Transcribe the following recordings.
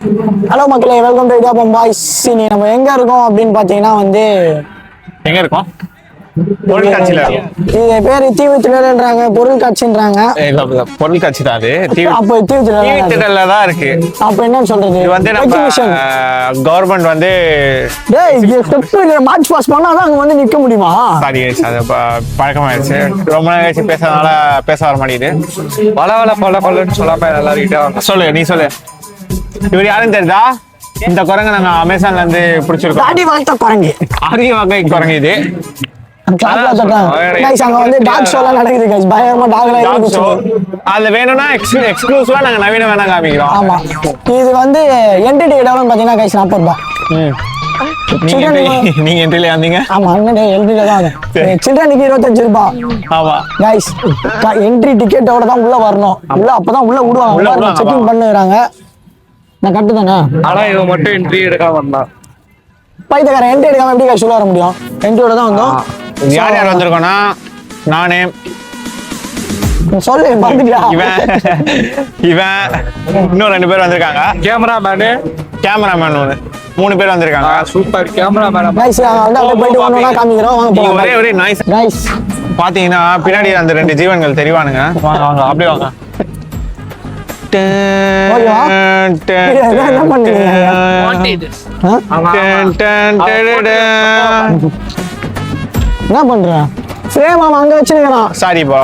Hello மக்களே, welcome to idiyappam boys. இன்னைக்கு நம்ம எங்க இருக்கோம் அப்படின்னு பாத்தீங்கன்னா எங்க இருக்கோம்? பொருட்காட்சியில இது பேரு தீவுத்திடல்ன்றாங்க, பொருள் காட்சின்றாங்க. பொருள் காட்சி தான் அது. அப்போ தீவுத்திடல்ல தான் இருக்கு. அப்ப என்ன சொல்றது? இது வந்து நம்ம கவர்மெண்ட் வந்து மார்ச் பாஸ் பண்ணாதான் அங்க வந்து நிக்க முடியுமா? சாரி, அது பழக்கமாயிடுச்சு. ரொம்ப நாள் கழிச்சு பேசுறதுனால பேச வர மாட்டேங்குது. பலன்னு சொல்லாம எல்லாரும் சொல்லு, நீ சொல்லு. இவர் யாருன்னு தெரியுதா? இந்த குரங்கு நாங்க அமேசான்ல இருந்து பிடிச்சிருக்கோம். ஆடி வளர்த்த குரங்கு, ஆடி வகை குரங்கு இது. அதுல வேணும்னா எக்ஸ்க்ளூசிவா நாங்க நவீன வேணா காமிக்கிறோம். ஆமா, இது வந்து என்ட்ரி டிக்கெட் எவ்வளவு பாத்தீங்கன்னா கைஸ் 40 ரூபாய். நீங்க என்ட்ரில வந்தீங்க? ஆமா, என்ட்ரில தான். சில்ட்ரனுக்கு 25 ரூபாய். ஆமா கைஸ், என்ட்ரி டிக்கெட்டோட தான் உள்ள வரணும். உள்ள அப்பதான் உள்ள விடுவாங்க, செக்கிங் பண்ணுறாங்க. நான் கரெக்ட் தானே? ஆனா இவன் மட்டும் என்ட்ரி எடுக்காம வந்தான். பைத்தக்காரன் என்ட்ரி எடுக்காம எப்படி கைஸ் உள்ள வர முடியும்? என்ட்ரியோட தான் வந்தோம். யார் யார் வந்திருக்கோம்னா, நானே சொல்லு, பாத்துட்டியா? இவன் இன்னும் 2 பேர் வந்திருக்காங்க. கேமராமேன் 3 பேர் வந்திருக்காங்க. Super cameraman. கைஸ், வந்து அப்படியே போயிட்டு ஒண்ணா காமிக்கிறோம். வாங்க போலாம். ஒரே நாய்ஸ். கைஸ் பாத்தீங்கன்னா பின்னாடி அந்த 2 ஜீவன்கள் தெரிவானுங்க. வாங்க வாங்க, அப்படியே வாங்க. என்ன பண்ணுங்க? என்ன பண்ற? ஃப்ரேம் அவன் அங்க வச்சிருக்கான். சாரிப்பா,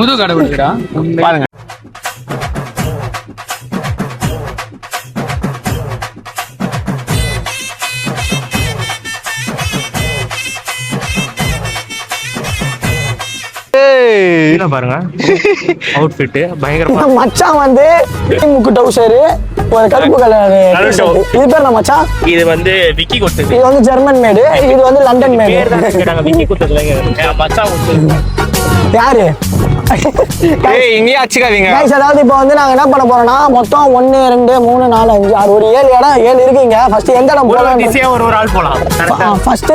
முது கடை விடுடா பாருங்க. பாருங்க, அவுட்ஃபிட் பயங்கரமா. மச்சான் வந்து முக்கு டவுசர், ஒரு கருப்பு கலர். இது பேர் என்ன மச்சான்? இது வந்து விக்கி கொடுத்தது. இது வந்து ஜெர்மன் மேடு, இது வந்து லண்டன் மேடு. விக்கி கொடுத்ததுல மச்சான் கொடுத்தது. யாரு? இங்கேயே அச்சுக்காதீங்க. அதாவது இப்போ வந்து நாங்க என்ன பண்ண போறோம்னா, மொத்தம் 1 2 3 4 5 6 ஒரு 7 இடம் 7 இருக்குங்க. ஃபர்ஸ்ட் எந்த இடம் போலாம்? ஒரு ஆள் போலாம். ஃபர்ஸ்ட்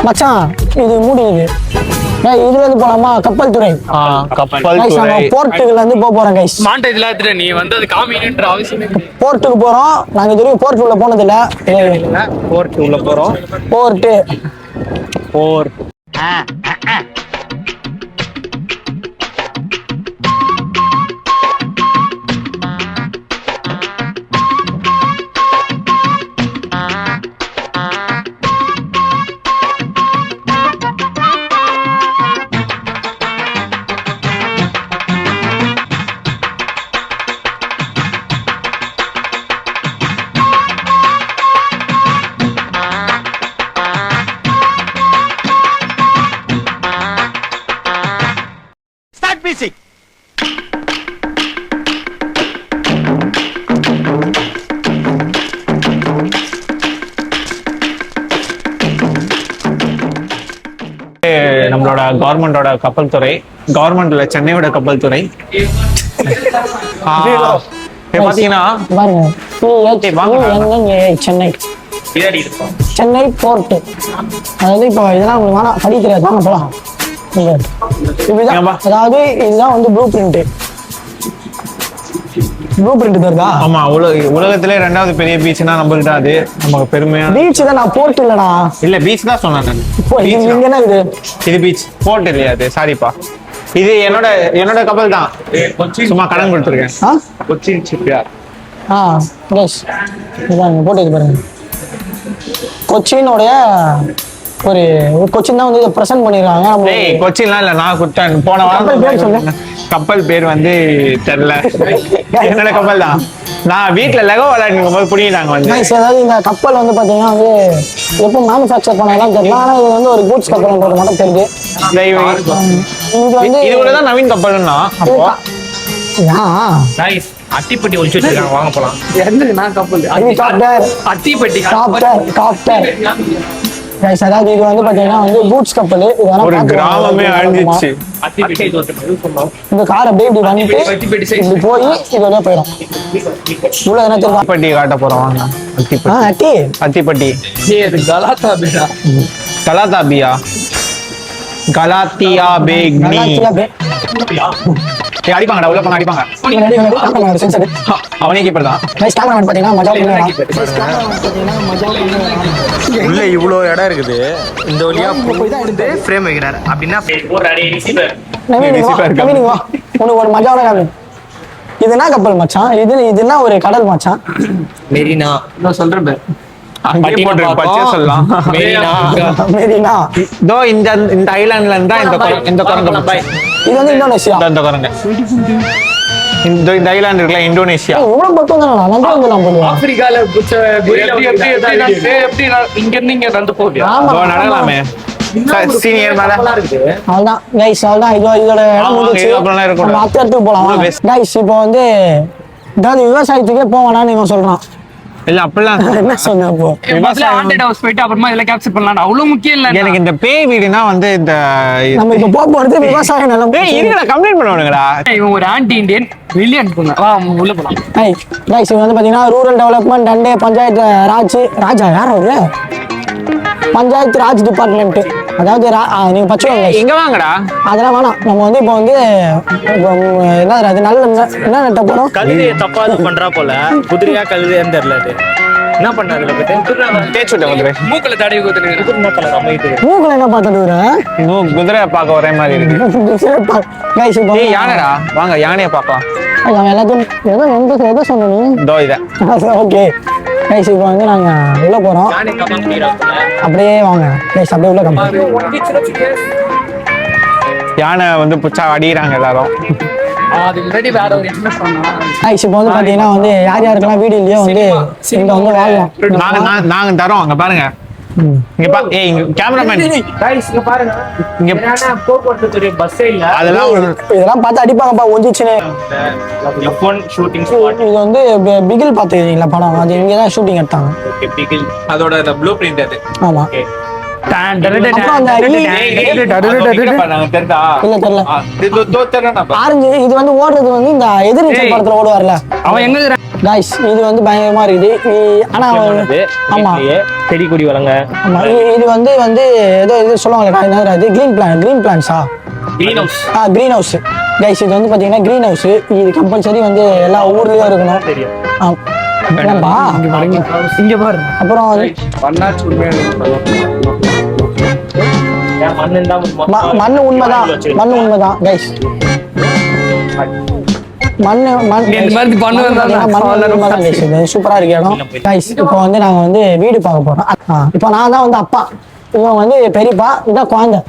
மச்சான் இது மூடிது. இதுல இருந்து போலாமா? கப்பல் துறை. போர்ட்டுல இருந்து போறோம் கைஸ். மாண்டேஜ்ல எடுத்துட்டு நீ வந்து அது காமிக்கணும்ன்ற அவசியம் இல்லை. போர்ட்டுக்கு போறோம். நாங்க இது வரைக்கும் போர்ட் உள்ள போனது இல்ல. போர்ட் உள்ள போறோம். போர்ட் நம்மளோட கவர்மெண்டோட கப்பல் துறை. கவர்மெண்ட்ல சென்னையோட கப்பல் துறை. பாத்தீங்கன்னா சென்னை போர்ட். அதாவது இப்போ இதெல்லாம் உங்களுக்கு வேணாம், படிக்க தெரியாது. வாங்க போலாம். அதாவது இதுதான் வந்து ப்ளூ பிரிண்ட் தருதா? ஆமா, உலகத்திலே 2வது பெரிய பீச்னா நம்மகிட்ட அது நமக்கு பெருமையா. பீச் தான், நான் போர்ட் இல்லடா. இல்ல, பீச் தான் சொன்னேன். இங்க என்ன இது பீச், போர்ட் இல்லையா? அது சாரிப்பா, இது என்னோட கப்பல் தான். சும்மா கடன் கொடுத்துருக்கேன். கொச்சின் ஷிப்யார்ட். போட்டு இது பாருங்க. கொச்சினோடைய ஒரு கொச்சின் தான் வந்து பிரசன்ட் பண்ணிருக்காங்க. கொச்சின்லாம் இல்ல, நான் கொடுத்தேன் போன வாரம். கப்பல் பேர் வந்து தெரியல. என்னோட கப்பல் தான். நான் வீட்டுல லெகோ விளையாடுக்கும் போது புடிங்கிட்டாங்க வந்து. அதாவது இந்த கப்பல் வந்து பாத்தீங்கன்னா வந்து எப்போ மேனுஃபேக்சர் பண்ணலாம் தெரியல. ஆனா இது வந்து ஒரு கூட்ஸ் கப்பல்ன்றது மட்டும் தெரியுது. இது வந்து நவீன் கப்பல்னா அட்டிப்பட்டி ஒழிச்சு வச்சிருக்காங்க. வாங்க போலாம். நான் கப்பல் அட்டிப்பட்டி காப்டர். அதாவது இது வந்து பாத்தீங்கன்னா வந்து கூட்ஸ் கப்பல். ஒரு கிராமமே அழிஞ்சிச்சு. இந்த கார் அப்படியே இப்படி வந்துட்டு இப்படி போய் இது வழியா போயிடும். இவ்வளவு என்ன தெரியும்? அட்டிப்பட்டி காட்ட போறோம். வாங்க. அத்திப்பட்டி. கலாத்தாபியா. கலாத்தியா பேக்னி. ஏய், அடிப்பாங்கடா உள்ள போனா அடிப்பாங்க. சென்சர் அவனே கீப்பர் தான். கைஸ் கேமராமேன் பாத்தீங்கன்னா மஜா பண்ணுவாங்க. உள்ள இவ்வளோ இடம் இருக்குது. இந்த வழியா போயிட்டு ஃப்ரேம் வைக்கிறாரு அப்படின்னா நவீன் இங்க வா, நவீன் இங்க வா. உனக்கு ஒரு மஜாவான காமி. இது என்ன கப்பல் மச்சான்? இது என்ன ஒரு கடல் மச்சான்? மெரினா நான் சொல்றேன் பாரு. அங்கேயே போட்டு பச்சையா சொல்லலாம். மெரினா. இதோ இந்த ஐலாண்ட்ல இருந்தா இந்த குரங்கு பாய். இது வந்து இந்தோனேசியா. இந்த குரங்கு. இந்த ஐலாண்ட் இருக்குல்ல இந்தோனேசியா. இவ்வளவு பக்கம் தானே நான் வந்துலாம் போடுவேன். ஆப்பிரிக்கால எப்படி இங்க இருந்து இங்க நடந்து போவியா? இதோ நடக்கலாமே. சீனியர் மேல அவ்வளவுதான் கைஸ், அவ்வளவுதான். இதோட இடம் முடிஞ்சு அப்புறம் இருக்கும். நம்ம அடுத்த இடத்துக்கு போலாம் கைஸ். இப்போ வந்து ஏதாவது விவசாயத்துக்கே போவானான்னு இவன் சொல்றான். இல்ல அப்படிலாம் என்ன சொன்ன அப்போ? ஹாண்டட் ஹவுஸ் போயிட்டு அப்புறமா இதெல்லாம் கேப்சர் பண்ணலாம். அவ்வளவு முக்கியம் இல்ல எனக்கு இந்த பேய் வீடுனா வந்து இந்த நம்ம இப்ப போக போறது விவசாய நிலம். ஏய் இருங்கடா கம்ப்ளைண்ட் பண்ணுவானுங்கடா. இவன் ஒரு ஆன்டி இந்தியன் பிரில்லியன்ட் பொண்ணு. வா உள்ள போலாம். கைஸ் இவங்க வந்து பாத்தீங்கன்னா ரூரல் டெவலப்மெண்ட் அண்ட் பஞ்சாயத்து ராஜா யார் அவரு? பஞ்சாயத்து ராஜ் டிபார்ட்மெண்ட். அதாவது நீங்க பச்சுவாங்க எங்க வாங்கடா. அதெல்லாம் வேணாம். நம்ம வந்து இப்போ வந்து என்ன அது நல்ல என்ன நட்ட போறோம்? கழுதையை தப்பா இது பண்றா போல. குதிரையா கழுதையான்னு தெரியல. அது என்ன பண்ணாரு தேய்ச்சு விட்டேன் குதிரை. மூக்கல தடவி ஊத்துறீங்க. குதிரை கலர் அமைது. மூக்குல என்ன பார்த்துட்டு குதிரை பார்க்க ஒரே மாதிரி இருக்கு. கைஸ் இப்போ ஏய் யானைடா வாங்க யானையை பார்க்கலாம். அவன் எல்லாத்தையும் எதோ சொன்னீங்க. இதோ இத ஓகே கைஸ் இப்போ வந்து நாங்க உள்ள போறோம். அப்படியே வாங்க கைஸ், அப்படியே உள்ள கம்பி. யானை வந்து புச்சா அடிக்கிறாங்க எல்லாரும். அது முன்னாடி வேற ஒரு என்ன சொன்னா கைஸ் இப்போ வந்து பாத்தீங்கன்னா வந்து யார் யாருக்கெல்லாம் வீடு இல்லையோ வந்து இங்க வந்து வாழலாம். நாங்க தரோம். அங்க பாருங்க. இங்க பா. ஏய் இங்க கேமராமேன் गाइस இங்க பாருங்க. இங்க என்னன்னா போக்குவரத்து பஸ்ஸே இல்ல. அதெல்லாம் இதெல்லாம் பார்த்து அடிப்பாங்கப்பா ஒஞ்சிச்சுன்னு. F1 shooting spot. இது வந்து பிகில் பாத்துக்கிறீங்களா படம்? அது இங்க தான் ஷூட்டிங் எடுத்தாங்க. ஓகே பிகில். அதோட ப்ளூ பிரிண்ட் அது. ஆமா. அப்புறம் அந்த இல்ல தெரியல ஆரஞ்சு. இது வந்து ஓடுறது வந்து இந்த எதிர்நீச்சல் படத்துல ஓடுவார்ல அவன் எங்க காய்ஸ். இது வந்து பயங்கரமா இருக்குது. ஆனா ஆமா செடி கொடி வளங்க. ஆமா இது வந்து ஏதோ இது சொல்லுவாங்க. என்ன அது? கிரீன் பிளான்ஸா? Greenhouse. Greenhouse guys. இது வந்து பாத்தீங்கன்னா கிரீன் ஹவுஸ். இது கம்பல்சரி வந்து எல்லா ஊர்லயும் இருக்கணும். தெரியும். ஏன்பா இங்க பாரு. அப்புறம் மண்ணு உண்மைதான் கைஸ். சூப்பரா இருக்கு இடம் கைஸ். இப்போ வந்து நாங்க வந்து வீடு பார்க்க போறோம். இப்போ நான் தான் வந்து அப்பா, இவன் வந்து பெரியப்பா, இதான் குழந்தை.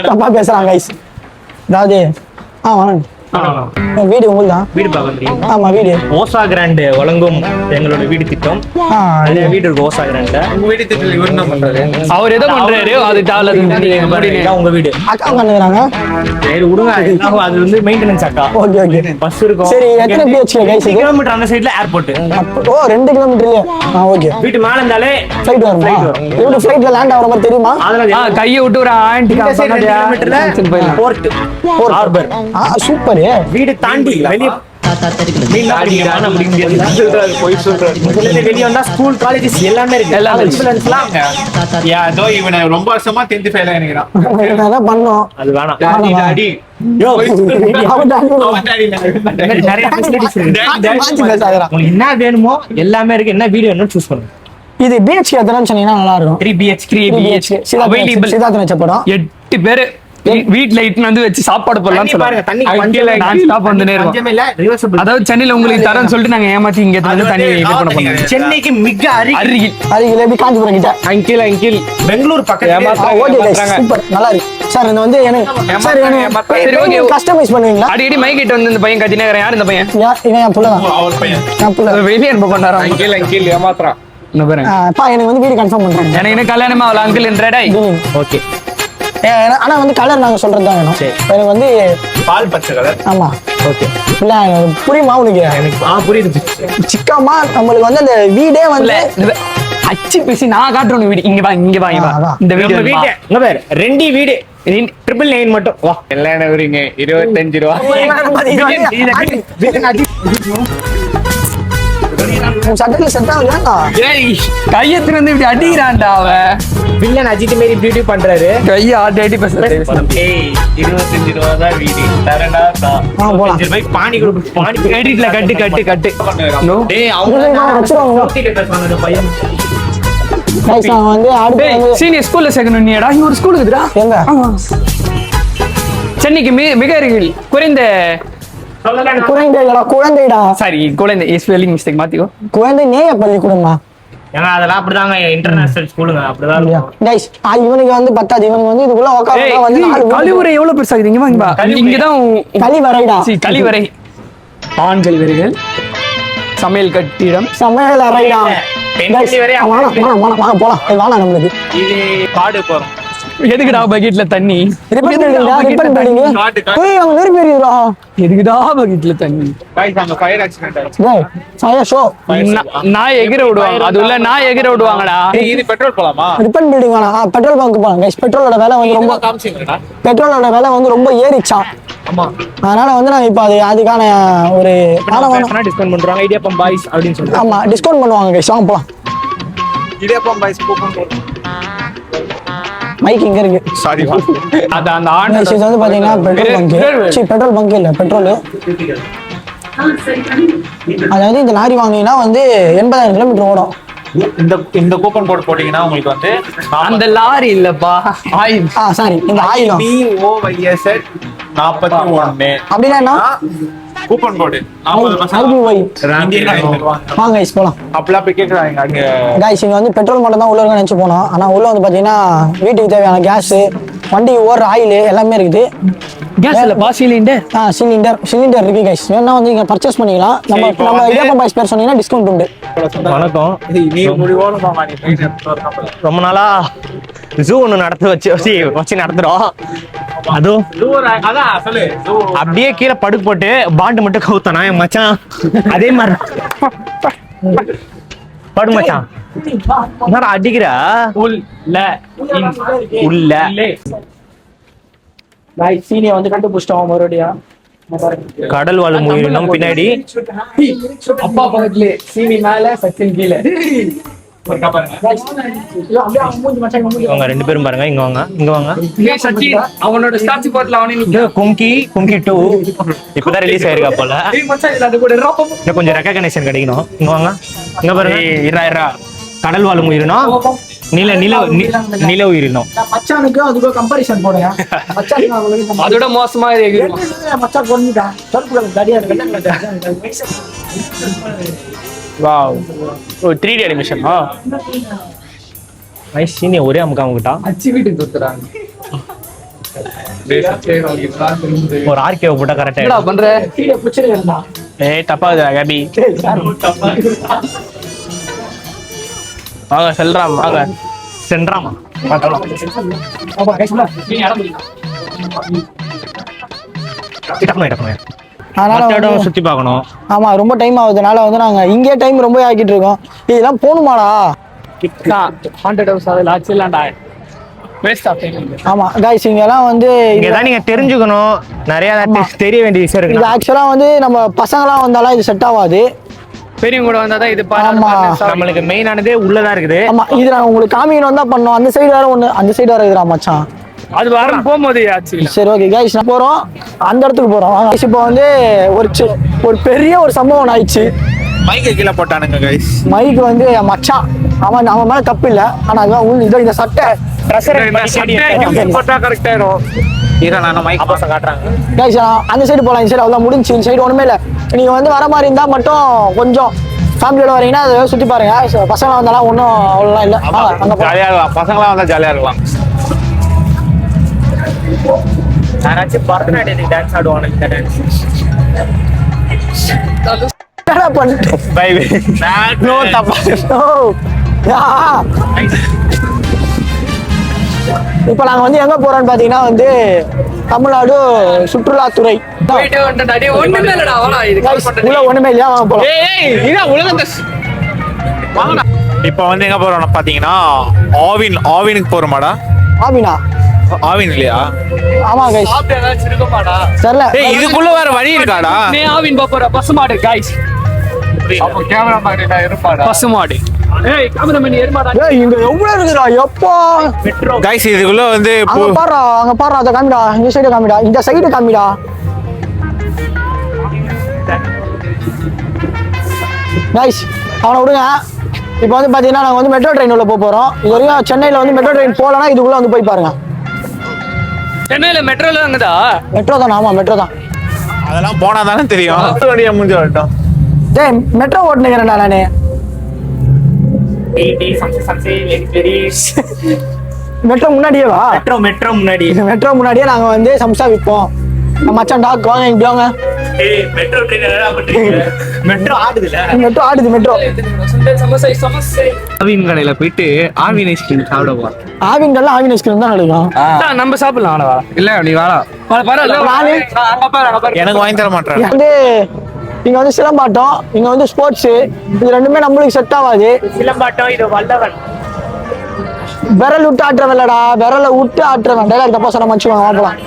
தப்பா பேசுறான் கைஸ். அதாவது வீடு உங்களுதான்? வீடு பாக்குறீங்க? ஆமா வீடு. ஓசா கிராண்ட் வழங்கும் எங்களோட வீடு திட்டம். அந்த வீடு இருக்கு ஓசா கிராண்ட். உங்க வீடு திட்டத்துல இவர் என்ன பண்றாரு? அவர் எதை பண்றாரு? அது உங்க வீடு அக்கா பண்ணுறாங்க. சரி விடுங்க. அது வந்து மெயின்டெனன்ஸ் அக்கா. ஓகே ஓகே பஸ் இருக்கும். சரி எத்தனை பிஹெச்கே கைஸ்? கிலோமீட்டர் அந்த சைடுல ஏர்போர்ட். ஓ 2 கிலோமீட்டர்லயே. ஓகே. வீட்டு மேல இருந்தாலே ஃளைட் வருமா? எப்படி ஃளைட்ல லேண்ட் ஆவற மாதிரி தெரியுமா? அதெல்லாம் கையை விட்டு ஒரு ஆன்டி கிலோமீட்டர்ல போர்ட் ஹார்பர். சூப்பர். வீடு தாண்டி வெளிய வெளிய வந்தா ஸ்கூல் காலேஜஸ் எல்லாமே இருக்கு. ஏதோ இவனை ரொம்ப வருஷமா 10th ஃபெயில் ஆகிக்கிறான். அதான் பண்ணோம். அது வேணாம். நிறைய ஃபெசிலிட்டிஸ் இருக்கு. என்ன வேணுமோ எல்லாமே இருக்கு. என்ன வீடியோ வேணும்னு சூஸ் பண்ணுங்க. இது பிஹெச்கே எத்தனைன்னு சொன்னீங்கன்னா நல்லா இருக்கும். 3 BHK சிதார்த்த நச்சப்படம் 8 பேரு வீட்ல இட்டு வந்து வச்சு சாப்பாடு போடலாம் பாருங்க. தண்ணி அதாவது சென்னையில உங்களுக்கு தரேன்னு சொல்லிட்டு நாங்க ஏமாத்தி இங்க வந்து தண்ணி இது பண்ண போறோம். சென்னைக்கு மிக அருகில் எப்படி காஞ்சிபுரம் கிட்ட அங்கிள் பெங்களூர் பக்கத்துல. ஓகே சூப்பர் நல்லா இருக்கு சார். இந்த வந்து எனக்கு கஸ்டமைஸ் பண்ணுவீங்களா? அடிக்கடி மைக் கிட்ட வந்து இந்த பையன் கத்தினே யார் இந்த பையன்? இவன் என் புள்ளதான். அவர் பையன் என் புள்ள வெளியே அனுப்ப பண்ணாரா? அங்கிள் ஏமாத்துறான். எனக்கு வந்து வீடு கன்ஃபார்ம் பண்றாங்க. எனக்கு என்ன கல்யாணமா அவள அங்கிள் என்றடா. ஓகே. ஆனா வந்து கலர் நாங்க சொல்றது தான் வேணும். எனக்கு வந்து பால் பச்சை கலர். ஆமா ஓகே. இல்ல புரியுமா உனக்கு? எனக்கு புரியுது. சிக்காமா நம்மளுக்கு வந்து அந்த வீடே வந்து அச்சு பேசி நான் காட்டுறேன் வீடு. இங்க வா இங்க வா இந்த வீடு இங்க பாரு. 2 வீடு 999 மட்டும். வா எல்லாம் என்ன வரீங்க 25 ரூபா. உன் சட்டையில செட் ஆகலையா? ஏய் கையத்துல இருந்து இப்படி அடிக்கிறான்டா அவன். வில்லன் அஜித் மாரி பியூட்டி பண்றாரு. கையை ஆட்டி ஆட்டி பேசுறேன். ஏய் 25 ரூபா தான் வீடு தரடா. போலாம். 25 ரூபாய்க்கு பானி கொடு. பானி எடிட்ல கட்டு. டேய் வச்சிருவாங்க. அவங்க பையன். கைஸ் நான் வந்து அடுத்து வந்து சீனியர் ஸ்கூல்ல சேர்க்கணும் நீடா. ஒரு ஸ்கூல் இருக்குதுடா. எங்க? சென்னைக்கு மிக அருகில் குறைந்த குழந்தைடா. சாரி குழந்தை ஸ்பெல்லிங் மிஸ்டேக் மாத்திக்கோ. குழந்தை நேய பள்ளிக்கூடமா? ஏங்க அதெல்லாம் அப்படிதாங்க இன்டர்நேஷனல் ஸ்கூலுங்க அப்படிதான் இருக்கும். கைஸ் இவனுக்கு வந்து பத்தாது. இவனுக்கு வந்து இதுக்குள்ள உட்கார்ந்தா வந்து 4 கழிவுறை எவ்வளவு பெருசாகுது இங்க வாங்க. இங்கதான் கழிவறைடா. கழிவறை. ஆண் கழிவறைகள், சமையல் கட்டிடம், சமையல் அறைடா. பெண் கழிவறை. வாங்க போலாம். வாங்க நம்மளுக்கு இது காடு போறோம். எதுக்குடா பக்கெட்ல தண்ணி? Ripon building. போய் அவங்க நெருப்பி எறியுறா. எதுக்குடா பக்கெட்ல தண்ணி? गाइस அங்க ஃபயர் ஆக்சிடென்ட் ஆயிடுச்சு. டேய் ஃபயர் ஷோ. நான் எகிர விடுவாங்க. அது உள்ள நான் எகிர விடுவாங்கடா. ஏய் இது பெட்ரோல் போலாமா? ரிப்பன் பில்டிங் வேணாம். பெட்ரோல் பங்க் போலாம். கைஸ் பெட்ரோலோட விலை வந்து ரொம்ப காமிச்சீங்கடா. பெட்ரோலோட விலை வந்து ரொம்ப ஏறிச்சான். ஆமா. அதனால வந்து நான் இப்போ அதுக்கான ஒரு டிஸ்கவுண்ட் பண்றாங்க இடியாப்பம் பாய்ஸ் அப்படின்னு சொல்லிட்டு. ஆமா டிஸ்கவுண்ட் பண்ணுவாங்க கைஸ். வாங்க போலாம். இடியாப்பம் பாய்ஸ் கூப்பன் போடு. மைக் இங்க இருக்கு. சாரி அது அந்த ஆண் கைஸ் இது வந்து பாத்தீங்கன்னா பெட்ரோல் பங்க். பெட்ரோல் பங்க் இல்ல பெட்ரோல். அதாவது இந்த லாரி வாங்கினீங்கன்னா வந்து 80,000 கிலோமீட்டர் ஓடும். இந்த கூப்பன் கோட் போட்டீங்கன்னா உங்களுக்கு வந்து அந்த லாரி இல்லப்பா ஆயில். சாரி இந்த ஆயிலும் BOYS 41 அப்படின்னா என்ன? கூப்பன் கோட் 40% வாங்க கைஸ் போலாம். அப்பலாம் போய் கேக்குறாங்க அங்க. கைஸ் இங்க வந்து பெட்ரோல் மட்டும் தான் உள்ள இருக்க நினைச்சு போனோம். ஆனா உள்ள வந்து பாத்தீங்கன்னா வீட்டுக்கு தேவையான கேஸ், வண்டிக்கு ஓடுற ஆயில் எல்லாமே இருக்குது. கேஸ் இல்லப்பா சிலிண்டர். சிலிண்டர் இருக்கு கைஸ். வேணா வந்து இங்க பர்ச்சேஸ் பண்ணிக்கலாம். நம்ம இடியாப்பம் பாய்ஸ் பேர் சொன்னீங்கன்னா டிஸ்கவுண்ட் உண்டு. வணக்கம். நீ முடிவோட மாமா நீ போய் எடுத்து ரொம்ப நாளா ஜூ ஒன்று வச்சு நடத்துறோம். அதுவும் அதான் சொல்லு. அப்படியே கீழே படுக்கு போட்டு பாண்டு மட்டும் கவுத்தானா என் மச்சான். அதே மாதிரி படு மச்சான். என்னடா அடிக்கிற உள்ள கைஸ் சீனியை வந்து கண்டுபிடிச்சிட்டோம் மறுபடியும். கடல் வாழும் உயிரினம் பின்னாடி அப்பா பக்கத்துல சீனி மேல சச்சின் கீழே. இவங்க 2 பேரும் பாருங்க. இங்க வாங்க. சச்சின் அவனோட ஸ்டாச்சு பாட்ல அவனே இது கும்கி 2 இப்பதான் ரிலீஸ் ஆயிருக்கா போல. இன்னும் கொஞ்சம் ரெகக்னேஷன் கிடைக்கணும். இங்க வாங்க. இங்க பாருங்க. இரா கடல் வாழும் உயிரினம், நில உயிரினம். மச்சானுக்கு அதுக்கு கம்பரிசன் போடுங்க. மச்சானுக்கு அதோட மோசமா இருக்கு. மச்சான் கொன்னுட்டான். தடுப்புல தடியா இருக்கு. வாவ். 3D animation. நைஸ் சீனி ஒரே அமுக்காம கிட்டா. அச்சி வீட்டுக்கு கொடுத்துறாங்க. ஒரு ஆர்கேவ் போட்டா கரெக்டா. என்னடா பண்ற? கீழே புடிச்சிருக்கா. ஏய் தப்பாகுது கபி. வாங்க செல்றாம் வாங்க. சென்றாமா பார்க்கலாம். அப்பா கைஸ்ல சீனி அடம்புடி. அதனால சுத்தி பார்க்கணும். ஆமா ரொம்ப டைம் ஆகுதுனால வந்து நாங்க இங்கே டைம் ரொம்ப ஆக்கிட்டு இருக்கோம். இதெல்லாம் போணுமாடா? ஹாண்டட் ஹவுஸ் அதுல ஆச்சுலாம்டா. Waste of time. ஆமா கைஸ் இங்கெல்லாம் வந்து இங்கதான் நீங்க தெரிஞ்சுக்கணும். நிறைய தெரிய வேண்டிய விஷயம் இது இருக்கு. ஆக்சுவலா வந்து நம்ம பசங்களாம் வந்தாலும் இது செட் ஆகாது. பெரியவங்க கூட வந்தாதான் இது ஆமா. நம்மளுக்கு மெயினானதே உள்ளதா இருக்குது. ஆமா இது நான் உங்களுக்கு காமிக்கணும் தான் பண்ணோம். அந்த சைடு வேற ஒண்ணு, அந்த சைடு வேற இருக்குடா மச்சான். அது வரும் போகும்போது ஆச்சு. சரி ஓகே கைஸ் நான் போறோம். அந்த இடத்துக்கு போறோம். கைஸ் இப்போ வந்து ஒரு பெரிய ஒரு சம்பவம் ஆயிடுச்சு. மைக்க கீழே போட்டானுங்க கைஸ். மைக் வந்து மச்சான் அவன் மேல தப்பு இல்ல. ஆனா அதுதான் உள்ள இந்த சட்டை போட்டா கரெக்ட் ஆயிரும். இத நான் மைக் ஆபாச காட்டுறாங்க. கைஸ் அந்த சைடு போலாம். இந்த சைடு அவ்வளவு முடிஞ்சு. இந்த சைடு ஒண்ணுமே இல்ல. நீங்க வந்து வர மாதிரி இருந்தா மட்டும் கொஞ்சம் ஃபேமிலியோட வரீங்கன்னா அதை சுத்தி பாருங்க. பசங்க வந்தாலும் ஒன்றும் அவ்வளோலாம் இல்லை. அங்க ஜாலியா இருக்கலாம். பசங்களாம் வந்தா ஜாலியா இருக்கலாம். யாராச்சும் பரதநாட்டியத்துக்கு டான்ஸ் ஆடுவாங்க. இந்த டான்ஸ் பண்ணிட்டு பை பை. நோ தப்பா. இப்போ நாங்க வந்து எங்க போறோம்னு பாத்தீங்கன்னா வந்து தமிழ்நாடு சுற்றுலாத்துறை. போயிட்டு வந்துடா. டேய் ஒண்ணுமே இல்லடா. வாடா இது கால் பண்றேன். உள்ள ஒண்ணுமே இல்லையா? வாங்க போலாம். ஏய் இத உலகத்தை வாங்கடா. இப்போ வந்து எங்க போறோம்னா பாத்தீங்கன்னா ஆவினுக்கு போறோமாடா? ஆவினா? ஆவின் இல்லையா? ஆமா கைஸ். சாப்பிட்டு ஏதாச்சும் இருக்குமாடா? தெரியல. ஏய் இதுக்குள்ள வேற வழி இருக்காடா? நீ ஆவின் போற பசுமாடு கைஸ். பசுமாடு. ஏய் கேமராமேன் எருமாடா. ஏய் இங்க எவ்வளவு இருக்குடா எப்பா. கைஸ் இதுக்குள்ள வந்து அங்க பாரு அத காமிடா. இந்த சைடு காமிடா. இந்த சைடு காமிடா. கைஸ் அவனை விடுங்க. இப்போ வந்து பாத்தீங்கன்னா நாங்க வந்து மெட்ரோ ட்ரெயின் உள்ள போறோம். இது வரைக்கும் சென்னையில வந்து மெட்ரோ ட்ரெயின் போலனா இதுக்குள்ள வந்து போய் பாருங்க. சென்னையில மெட்ரோல அங்கதா. மெட்ரோ தான். ஆமா மெட்ரோ தான். அதெல்லாம் போனா தானே தெரியும். வண்டியா முடிஞ்சு வரட்டும். டேய் மெட்ரோ ஓட்டுனேங்கறேன்டா நானே. மெட்ரோ முன்னாடியே வா. மெட்ரோ முன்னாடி. மெட்ரோ முன்னாடியே நாங்க வந்து சம்சா விப்போம். மச்சான் டாக் வாங்க இங்க வாங்க. ஏய் மெட்ரோ ட்ரெயின் என்ன பண்றீங்க? மெட்ரோ ஆடுதுல. மெட்ரோ ஆடுது மெட்ரோ. சமோசா. ஆவின் கடையில போயிட்டு ஆவின் ஐஸ்கிரீம் சாப்பிட போறோம். ஆவின் கடையில ஆவின் ஐஸ்கிரீம் தான் நடக்கும். நம்ம சாப்பிடலாம். வாடா. இல்ல நீ வாடா. பரவாயில்ல. நானே எனக்கு வாங்கி தர மாட்டேன். வந்து இங்க வந்து சிலம்பாட்டம், இங்க வந்து ஸ்போர்ட்ஸ். இது ரெண்டுமே நம்மளுக்கு செட் ஆகாது. சிலம்பாட்டம் இது வல்லவன். விரல் விட்டு ஆட்டுற வில்லடா. விரல விட்டு ஆட்டுறவன். டைலாக் தப்பா சொன்ன மச்சுவாங்க. வாங்கலாம்.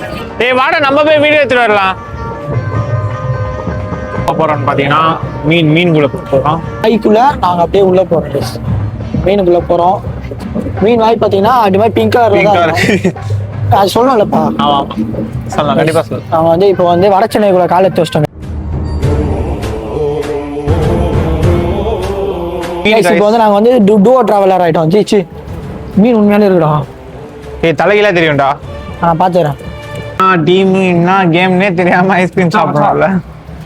ஏய் வாடா நம்ம போய் வீடியோ எடுத்துட்டு வரலாம். போறோம்னு பாத்தீங்கன்னா மீனுக்குள்ள போறோம். கைக்குள்ள நாங்க அப்படியே உள்ள போறோம். மீனுக்குள்ள போறோம். மீன் வாய் பாத்தீங்கன்னா அது மாதிரி பிங்க் கலர்ல தான். அது சொல்லணும்லப்பா. ஆமா சொல்லலாம் கண்டிப்பா சொல்லலாம். நாங்க வந்து இப்போ வந்து வட சென்னைக்குள்ள காலத்து வச்சிட்டோம். இப்போ வந்து நாங்க வந்து டூவோ டிராவலர் ஆயிட்டோம். ஜீச்சு மீன் உண்மையாலே இருக்குடா. ஏய் தலையில தெரியும்டா. நான் பாத்துறேன். டீம் என்ன கேம்னே தெரியாம ஐஸ்கிரீம் சாப்பிடுறோம்ல.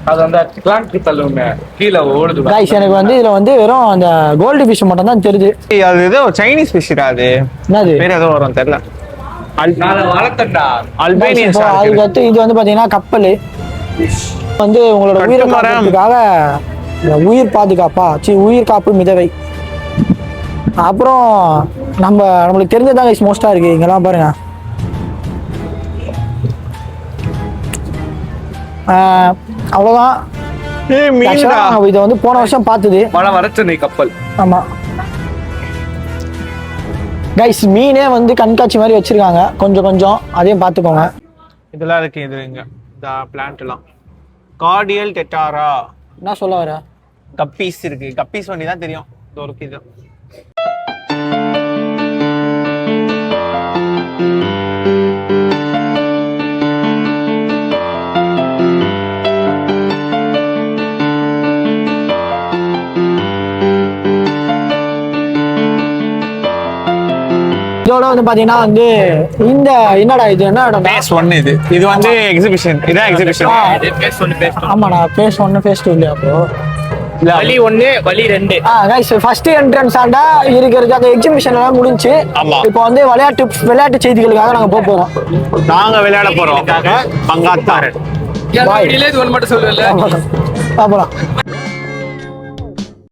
அது அந்த கிளாங்க் தள்ளுங்க. கீழ ஓடுது. गाइस எனக்கு வந்து இதுல வந்து வெறும் அந்த கோல்ட் ஃபிஷ் மட்டும் தான் தெரியுது. ஏய் அது ஏதோ சைனீஸ் ஃபிஷ்டா அது. என்னது? வேற ஏதோ வரும் தெரியல. நான் வளர்த்தேன்டா. அல்பேனியன் இப்போ அதுக்கு அடுத்து இது வந்து பாத்தீங்கன்னா கப்பல். வந்து உங்களோட உயிரை காப்பாத்துறதுக்காக உயிர் பாதுகாப்பா உயிர் காப்பு மிதவை. அப்புறம் நம்மளுக்கு தெரிஞ்சதான் கைஸ் மோஸ்டா இருக்கு. இங்கெல்லாம் பாருங்க. அவ்வளவுதான். ஏய் மீன்டா. இதை வந்து போன வருஷம் பார்த்தது. மழை வரச்சனை கப்பல். ஆமா கைஸ் மீனே வந்து கண்காட்சி மாதிரி வச்சிருக்காங்க. கொஞ்சம் அதையும் பார்த்துக்கோங்க. இதெல்லாம் இருக்கு இது இங்க இந்த பிளான்ட் எல்லாம். கார்டியல் டெட்டாரா. என்ன சொல்ல வர? கப்பீஸ் இருக்கு. கப்பீஸ் வண்டி தான் தெரியும். இதோ இருக்கு இது. இதோட வந்து பாத்தீங்கன்னா வந்து இந்த என்னடா இது என்ன இடம்? பேஸ் 1 இது. இது வந்து எக்ஸிபிஷன். இதான் எக்ஸிபிஷன். Base 1 base 2. ஆமாடா பேஸ் 1 பேஸ் 2 இல்லையா ப்ரோ? வலி 1 வலி 2. கைஸ் ஃபர்ஸ்ட் என்ட்ரன்ஸ் ஆண்டா இருக்கிறது அந்த எக்ஸிபிஷன் எல்லாம் முடிஞ்சு. ஆமா. இப்போ வந்து விளையாட்டு செய்திகளுக்காக நாங்க போறோம். நாங்க விளையாட போறோம். பங்காத்தார். இது ஒன்னு மட்டும் சொல்லுவல்ல. பாப்போம்.